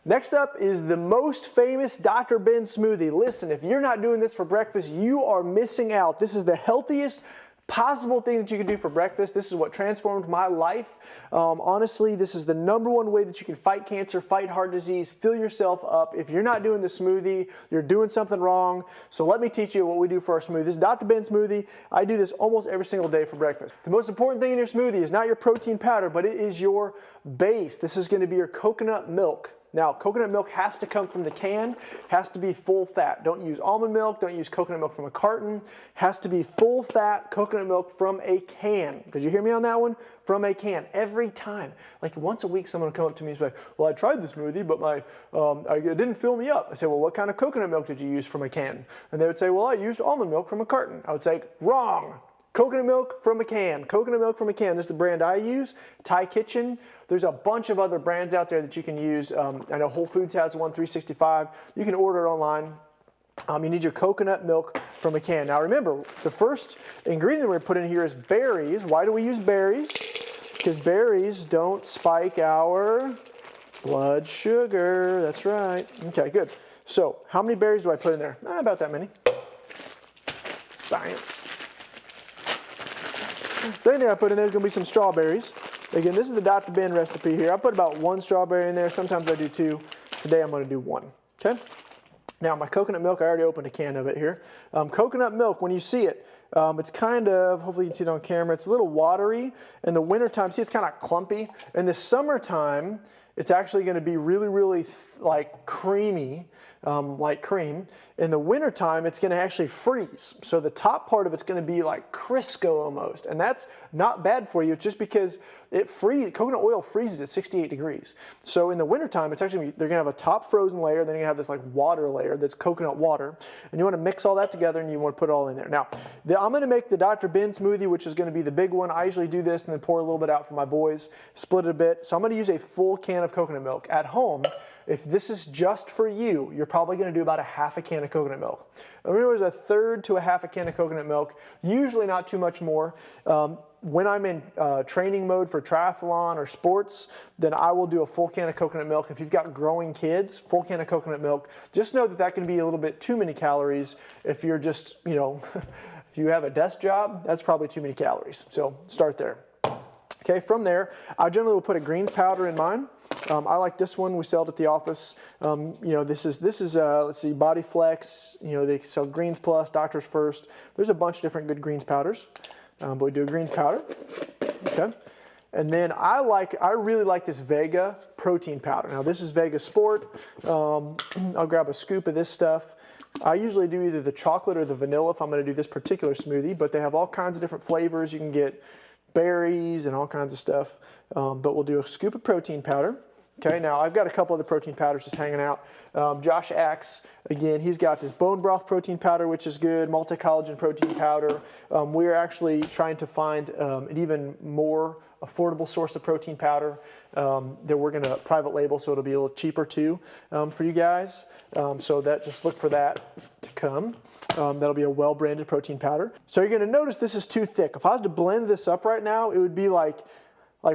Next up is the most famous Dr. Ben smoothie. Listen, if you're not doing this for breakfast, you are missing out. This is the healthiest possible thing that you can do for breakfast. This is what transformed my life. Honestly, this is the #1 way that you can fight cancer, fight heart disease, fill yourself up. If you're not doing the smoothie, you're doing something wrong. So let me teach you what we do for our smoothie. This is Dr. Ben smoothie. I do this almost every single day for breakfast. The most important thing in your smoothie is not your protein powder, but it is your base. This is going to be your coconut milk. Now, coconut milk has to come from the can, has to be full fat. Don't use almond milk, don't use coconut milk from a carton. Has to be full fat coconut milk from a can. Did you hear me on that one? From a can, every time. Like once a week, someone will come up to me and say, well, I tried the smoothie, but it didn't fill me up. I say, well, what kind of coconut milk did you use from a can? And they would say, well, I used almond milk from a carton. I would say, wrong. Coconut milk from a can. Coconut milk from a can. This is the brand I use, Thai Kitchen. There's a bunch of other brands out there that you can use. I know Whole Foods has one, 365. You can order it online. You need your coconut milk from a can. Now remember, the first ingredient we're putting in here is berries. Why do we use berries? Because berries don't spike our blood sugar. That's right. Okay, good. So how many berries do I put in there? About that many. Science. So anything I put in there is going to be some strawberries. Again, this is the Dr. Ben recipe here. I put about 1 strawberry in there. Sometimes I do 2. Today I'm going to do 1. Okay? Now my coconut milk, I already opened a can of it here. Coconut milk, when you see it, it's kind of, hopefully you can see it on camera, it's a little watery. In the wintertime, see it's kind of clumpy. In the summertime, it's actually going to be really, really like creamy, like cream. In the wintertime, it's going to actually freeze. So the top part of it's going to be like Crisco almost. And that's not bad for you. It's just because coconut oil freezes at 68 degrees. So in the wintertime, it's actually, they're going to have a top frozen layer, then you're going to have this like water layer that's coconut water. And you want to mix all that together and you want to put it all in there. Now, I'm going to make the Dr. Ben smoothie, which is going to be the big one. I usually do this and then pour a little bit out for my boys, split it a bit. So I'm going to use a full can of coconut milk. At home, if this is just for you, you're probably going to do about 1/2 can of coconut milk. Remember, there's 1/3 to 1/2 can of coconut milk, usually not too much more. When I'm in training mode for triathlon or sports, then I will do a full can of coconut milk. If you've got growing kids, full can of coconut milk. Just know that that can be a little bit too many calories if you're just, if you have a desk job, that's probably too many calories. So start there. Okay, from there, I generally will put a greens powder in mine. I like this one. We sell it at the office. This is let's see, Body Flex. They sell Greens Plus, Doctors First. There's a bunch of different good greens powders, but we do a greens powder. Okay, and then I really like this Vega protein powder. Now this is Vega Sport. I'll grab a scoop of this stuff. I usually do either the chocolate or the vanilla if I'm going to do this particular smoothie, but they have all kinds of different flavors. You can get berries and all kinds of stuff, but we'll do a scoop of protein powder. Okay, now I've got a couple other protein powders just hanging out. Josh Axe, again, he's got this bone broth protein powder, which is good, multi-collagen protein powder. We're actually trying to find an even more affordable source of protein powder that we're going to private label, so it'll be a little cheaper too for you guys. So just look for that to come. That'll be a well-branded protein powder. So you're going to notice this is too thick. If I was to blend this up right now, it would be like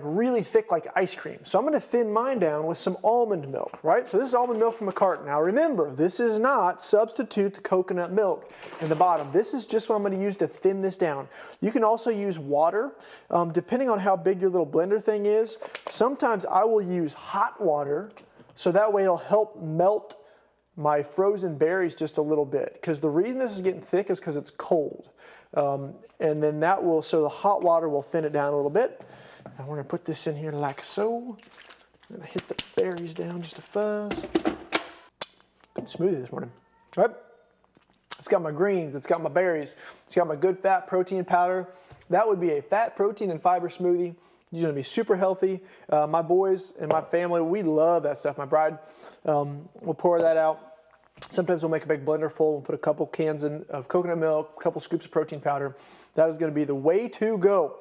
really thick, like ice cream. So I'm going to thin mine down with some almond milk, right? So this is almond milk from a carton. Now remember, this is not substitute the coconut milk in the bottom. This is just what I'm going to use to thin this down. You can also use water, depending on how big your little blender thing is. Sometimes I will use hot water, so that way it'll help melt my frozen berries just a little bit. Because the reason this is getting thick is because it's cold. And then so the hot water will thin it down a little bit. Now we're going to put this in here like so. I'm going to hit the berries down just a fuzz. Good smoothie this morning. All right. It's got my greens. It's got my berries. It's got my good fat protein powder. That would be a fat, protein, and fiber smoothie. You're going to be super healthy. My boys and my family, we love that stuff. My bride, we'll pour that out. Sometimes we'll make a big blender full and put a couple cans of coconut milk, a couple scoops of protein powder. That is going to be the way to go.